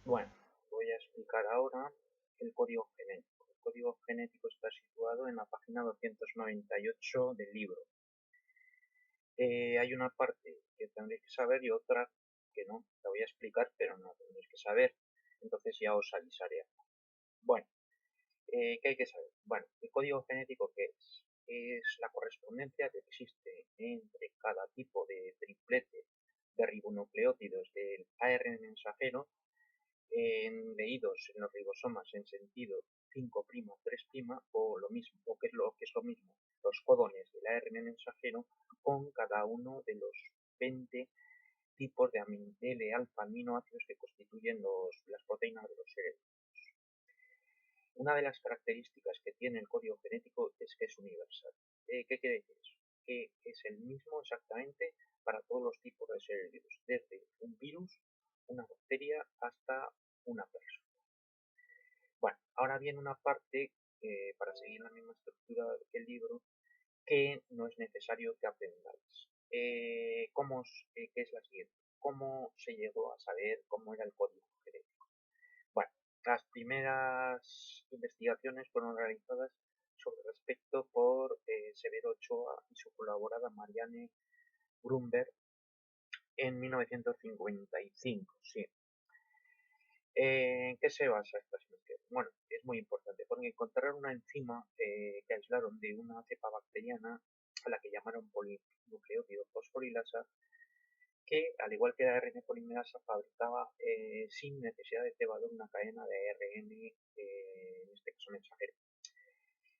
Bueno, voy a explicar ahora el código genético. El código genético está situado en la página 298 del libro. Hay una parte que tendréis que saber y otra que no. La voy a explicar, pero no tendréis que saber. Entonces ya os avisaré. Bueno, ¿qué hay que saber? Bueno, ¿el código genético qué es? Es la correspondencia que existe entre cada tipo de triplete de ribonucleótidos del ARN mensajero leídos en los ribosomas en sentido 5', 3' o lo mismo, o que es lo mismo, los códones del ARN mensajero con cada uno de los 20 tipos de L-alfa aminoácidos que constituyen las proteínas de los seres. Una de las características que tiene el código genético es que es universal. ¿Qué quiere decir eso? Que es el mismo exactamente para todos los tipos de seres vivos, desde un virus, una bacteria, hasta una persona. Bueno, ahora viene una parte, para seguir la misma estructura que el libro, que no es necesario que aprendáis. ¿Qué es la siguiente? ¿Cómo se llegó a saber cómo era el código genético? Bueno, las primeras investigaciones fueron realizadas sobre respecto por Severo Ochoa y su colaboradora Marianne Grunberg en 1955, sí. ¿En qué se basa esta investigación? Bueno, es muy importante, porque encontraron una enzima que aislaron de una cepa bacteriana a la que llamaron polinucleótido fosforilasa, que, al igual que la ARN polimerasa, fabricaba sin necesidad de cebador una cadena de ARN, en este caso mensajero.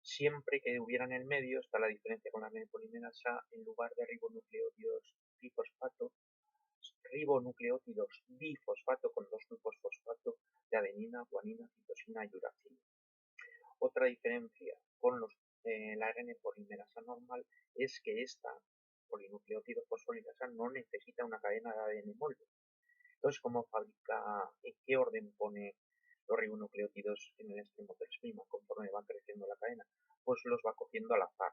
Siempre que hubiera en el medio, está la diferencia con la ARN polimerasa, en lugar de ribonucleótidos difosfato con dos grupos fosfato de adenina, guanina, citosina y uracilo. Otra diferencia con la ARN polimerasa normal es que esta polinucleótido fosforilasa no necesita una cadena de ADN molde. Entonces, ¿cómo fabrica, en qué orden pone los ribonucleótidos en el extremo 3' conforme va creciendo la cadena? Pues los va cogiendo al azar.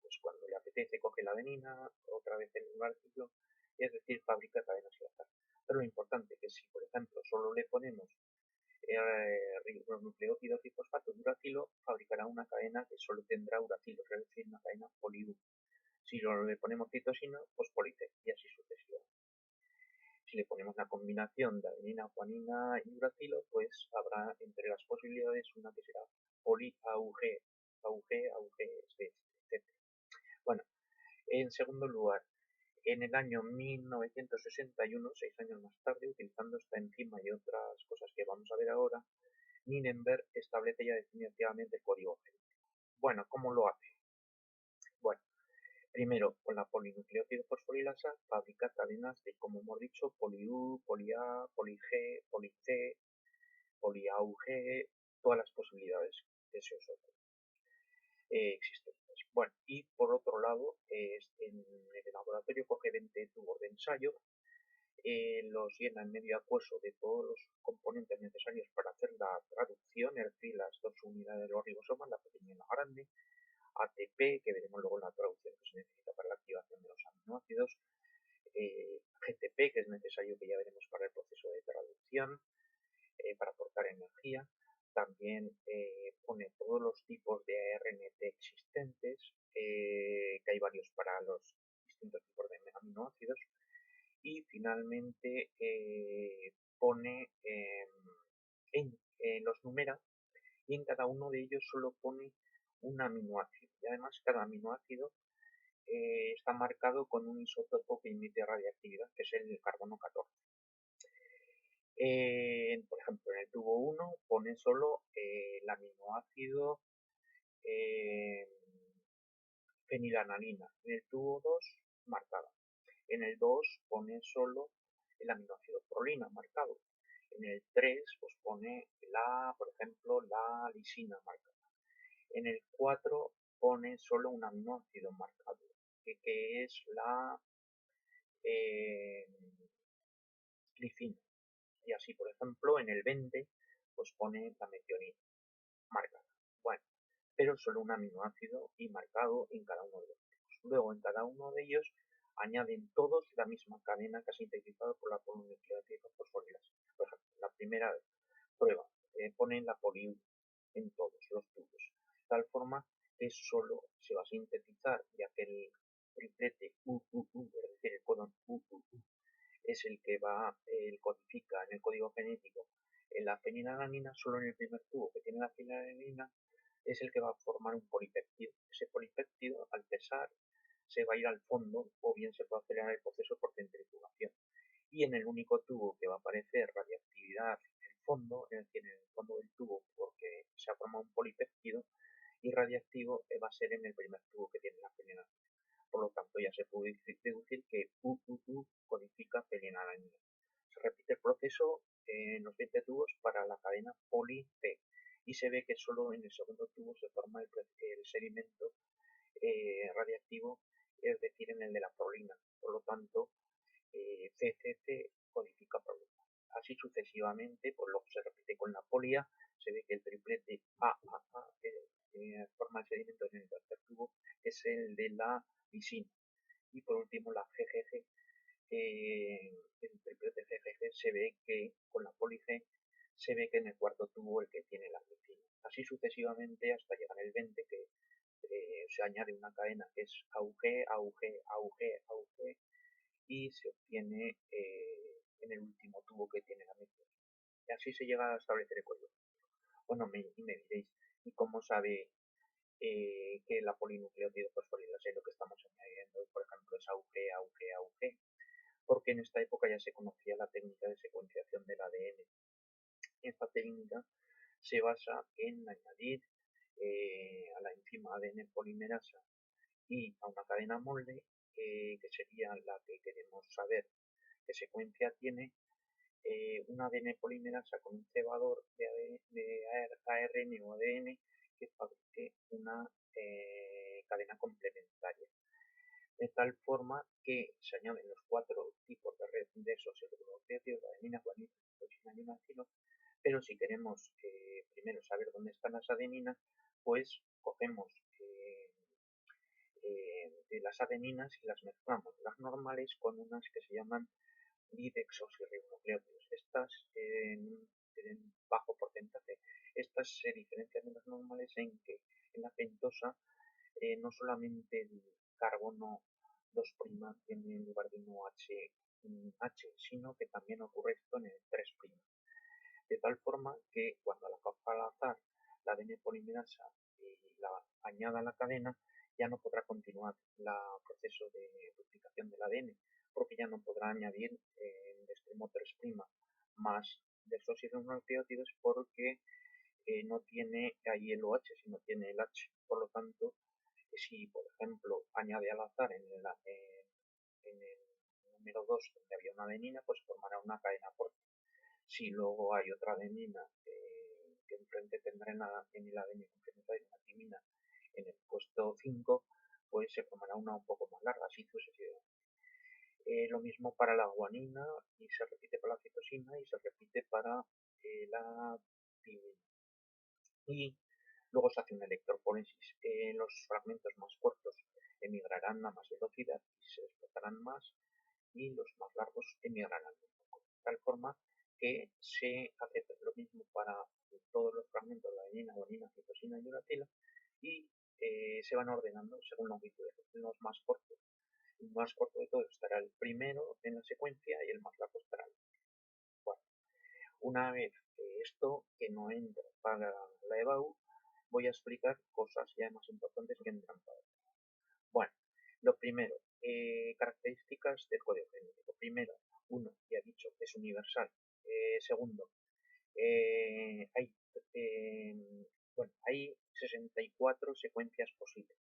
Pues cuando le apetece coge la adenina, otra vez el uracilo, es decir, fabrica cadenas al azar. Pero lo importante es que si, por ejemplo, solo le ponemos ribonucleótidos y fosfato de uracilo, fabricará una cadena que solo tendrá uracilo, es decir, una cadena poli-U. Si le ponemos citosina, pues poli-C, y así sucesivamente. Si le ponemos la combinación de adenina, guanina y uracilo, pues habrá entre las posibilidades una que será poli-AUG, AUG, AUG, etc. Bueno, en segundo lugar, en el año 1961, 6 años más tarde, utilizando esta enzima y otras cosas que vamos a ver ahora, Nirenberg establece ya definitivamente el código genético. Bueno, ¿cómo lo hace? Bueno, primero, con la polinucleótido fosforilasa fabrica cadenas de, como hemos dicho, poli-U, poli-A, poli-G, poli-C, poli-AUG, todas las posibilidades que se os ocurran existentes. Bueno, y por otro lado, en el laboratorio coge 20 tubos de ensayo, los llena en medio acuoso de todos los componentes necesarios para hacer la traducción, es decir, las dos unidades de los ribosomas, la pequeña y la grande, ATP, que veremos luego en la traducción que se necesita para la activación de los aminoácidos, GTP, que es necesario, que ya veremos para el proceso de traducción, para aportar energía. También pone todos los tipos de ARNT existentes, que hay varios para los distintos tipos de aminoácidos. Y finalmente pone, los numera, y en cada uno de ellos solo pone un aminoácido. Y además cada aminoácido está marcado con un isótopo que emite radiactividad, que es el carbono 14. Por ejemplo, en el tubo 1 pone solo el aminoácido fenilalanina. En el tubo 2 marcada. En el 2 pone solo el aminoácido prolina marcado. En el 3 pues pone por ejemplo, la lisina marcada. En el 4 pone solo un aminoácido marcado, que es la glicina. Y así, por ejemplo, en el 20 pues pone la metionina marcada. Bueno, pero solo un aminoácido y marcado en cada uno de los tipos. Luego, en cada uno de ellos añaden todos la misma cadena que ha sintetizado por la polinucleótido fosforilasa. Por ejemplo, la primera prueba, ponen la poli en todos los tubos, de tal forma que solo se va a sintetizar, ya que el triplete es decir, el codón es el que codifica en el código genético en la fenilalanina. Solo en el primer tubo que tiene la fenilalanina es el que va a formar un polipéptido. Ese polipéptido, al pesar, se va a ir al fondo o bien se puede acelerar el proceso por centrifugación. Y en el único tubo que va a aparecer radiactividad en el fondo, es decir, en el fondo del tubo, porque se ha formado un polipéptido, y radiactivo va a ser en el primer tubo que tiene la fenilalanina. Por lo tanto, ya se puede deducir que codifica fenilalanina. Se repite el proceso en los 20 tubos para la cadena poli-P y se ve que solo en el segundo tubo se forma el sedimento radiactivo, es decir, en el de la prolina. Por lo tanto, CCC codifica prolina. Así sucesivamente, pues luego se repite con la polia, se ve que el triplete AAA forma el sedimento en el tercer tubo, es el de la lisina. Y por último, la GGG, el triplete GGG se ve que con la poli G se ve que en el cuarto tubo el que tiene la glicina. Así sucesivamente hasta llegar el 20, que se añade una cadena que es AUG, AUG, AUG, AUG, y se obtiene en el último tubo que tiene la mezcla. Y así se llega a establecer el código. Bueno, me diréis, ¿y cómo sabe que la polinucleótido fosforilasa es lo que estamos añadiendo? Por ejemplo, es AUG, AUG, AUG, porque en esta época ya se conocía la técnica de secuenciación del ADN. Esta técnica se basa en añadir a la enzima ADN polimerasa y a una cadena molde, que sería la que queremos saber qué secuencia tiene, un ADN polimerasa con un cebador de ARN o ADN que fabrique una cadena complementaria, de tal forma que se añaden los 4 tipos de red de esos nucleótidos, adenina, guanina, citosina y uracilo. Pero si queremos primero saber dónde están las adeninas, pues cogemos las adeninas y las mezclamos, las normales con unas que se llaman dideoxirribonucleótidos. Estas tienen bajo porcentaje. Estas se diferencian de las normales en que en la pentosa no solamente el carbono 2' tiene en lugar de un H, sino que también ocurre esto en el 3'. De tal forma que cuando la coja al azar la ADN polimerasa y la añada a la cadena, ya no podrá continuar el proceso de duplicación del ADN, porque ya no podrá añadir en el extremo 3' más de esos nucleótidos, porque no tiene ahí el OH, sino tiene el H. Por lo tanto, si por ejemplo añade al azar en el número 2 donde había una adenina, pues formará una cadena fuerte. Si luego hay otra adenina que enfrente tendrá en el ADN complementario una timina en el puesto 5, pues se formará una un poco más larga, así sucesivamente. Lo mismo para la guanina, y se repite para la citosina y se repite para la timina. Y luego se hace una electroforesis. Los fragmentos más cortos emigrarán a más velocidad y se desplazarán más, y los más largos emigrarán un poco. De tal forma que se hace lo mismo para todos los fragmentos de adenina, guanina, citosina y uracilo, y se van ordenando según longitud de los más cortos. El más corto de todos estará el primero en la secuencia y el más largo estará el último. Bueno, una vez esto que no entra para la EBAU, voy a explicar cosas ya más importantes que entran para la. Bueno, lo primero, características del código genético. Primero, uno, ya he dicho, es universal. Segundo, hay, hay 64 secuencias posibles,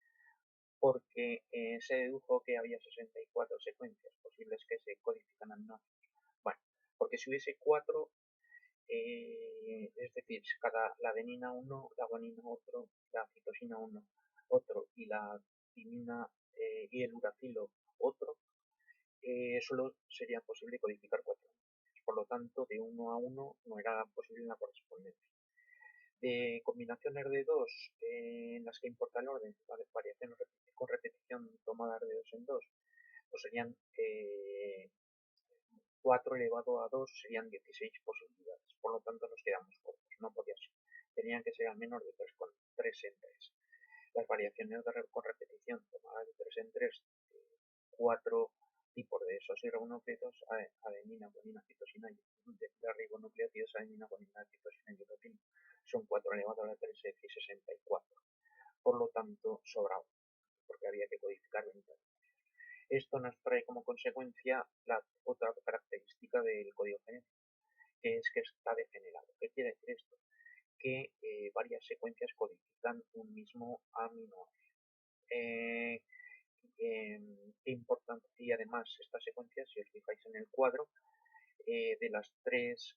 porque se dedujo que había 64 secuencias posibles que se codifican aminoácidos. Bueno, porque si hubiese 4, es decir, la adenina 1, la guanina otro, la citosina 1 otro y la timina y el uracilo otro, solo sería posible codificar 4. Por lo tanto, de 1 a 1 no era posible la correspondencia. De combinaciones de 2 en las que importa el orden, variaciones con repetición tomada de 2 en 2, pues serían 4 elevado a 2 serían 16 posibilidades, por lo tanto nos quedamos cortos, no podía ser. Tenían que ser al menos de 3 en 3. Las variaciones con repetición tomadas de 3 en 3, 4 tipos de esos ribonucleótidos, adenina, guanina, citosina, de ribonucleótidos, adenina, guanina, citosina y urotina. Son 4 elevado a la 3, es decir, 64. Por lo tanto, sobraba, porque había que codificar 20. Esto nos trae como consecuencia la otra característica del código genético, que es que está degenerado. ¿Qué quiere decir esto? Que varias secuencias codifican un mismo aminoácido. Importante, y además estas secuencias, si os fijáis en el cuadro, de las 3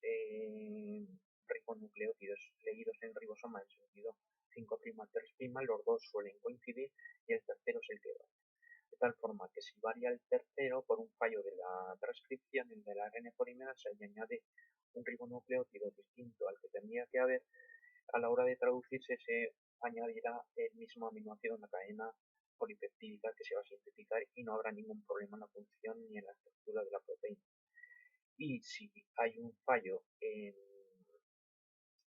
ribonucleótidos leídos en el ribosoma en sentido 5', 3', los dos suelen coincidir y el tercero es el que varía. De tal forma que si varía el tercero por un fallo de la transcripción, el de la ARN polimerasa, y añade un ribonucleótido distinto al que tendría que haber, a la hora de traducirse se añadirá el mismo aminoácido en la cadena polipeptídica que se va a sintetizar y no habrá ningún problema en la función ni en la estructura de la proteína. Y si hay un fallo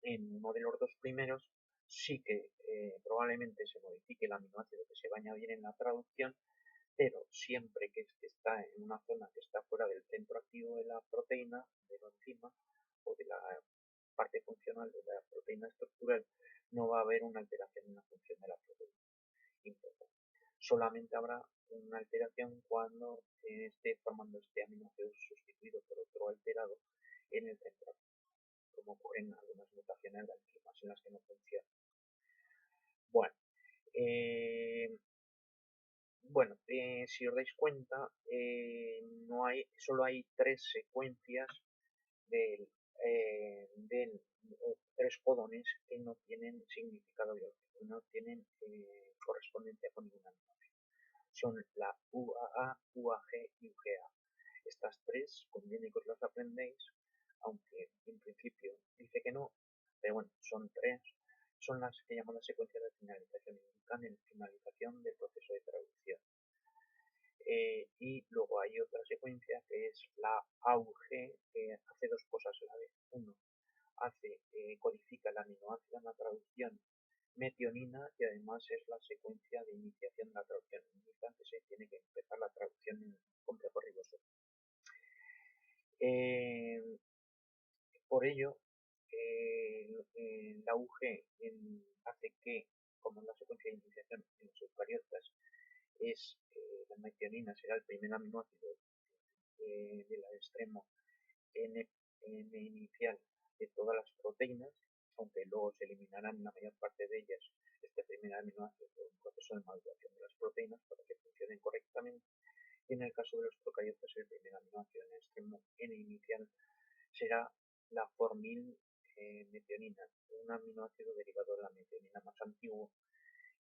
en uno de los dos primeros, sí que probablemente se modifique el aminoácido que se va a añadir en la traducción, pero siempre que este está en una zona que está fuera del centro activo de la proteína, de la enzima o de la parte funcional de la proteína estructural, no va a haber una alteración en la función de la proteína. Importante. Solamente habrá una alteración cuando esté formando este aminoácido sustituido por otro alterado en el centro, como ocurre en algunas mutaciones de enzimas en las que no funciona. Bueno, si os dais cuenta, solo hay 3 secuencias del, tres codones que no tienen significado biológico, no tienen correspondencia con ninguna aminoácido. Son la UAA, UAG y UGA. Estas 3 conviene que os las aprendéis, aunque en principio dice que no, pero bueno, son 3. Son las que llaman las secuencias de finalización, indican en finalización del proceso de traducción. Y luego hay otra secuencia que es la AUG, que hace 2 cosas a la vez. Uno, codifica el aminoácido en la traducción metionina y además es la secuencia de iniciación de la traducción. Indica que se tiene que empezar la traducción en complejo riboso. Por ello, la UG hace que, como en la secuencia de iniciación en los eucariotas, la metionina será el primer aminoácido del extremo N inicial de todas las proteínas, aunque luego se eliminarán la mayor parte de ellas este primer aminoácido por un proceso de maduración de las proteínas para que funcionen correctamente. Y en el caso de los procariotas, el primer aminoácido en el extremo N inicial será la formil metionina, un aminoácido derivado de la metionina más antiguo,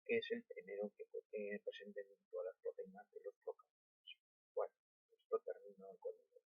que es el primero que presente en todas las proteínas de los procariotas. Bueno, esto termino con ello.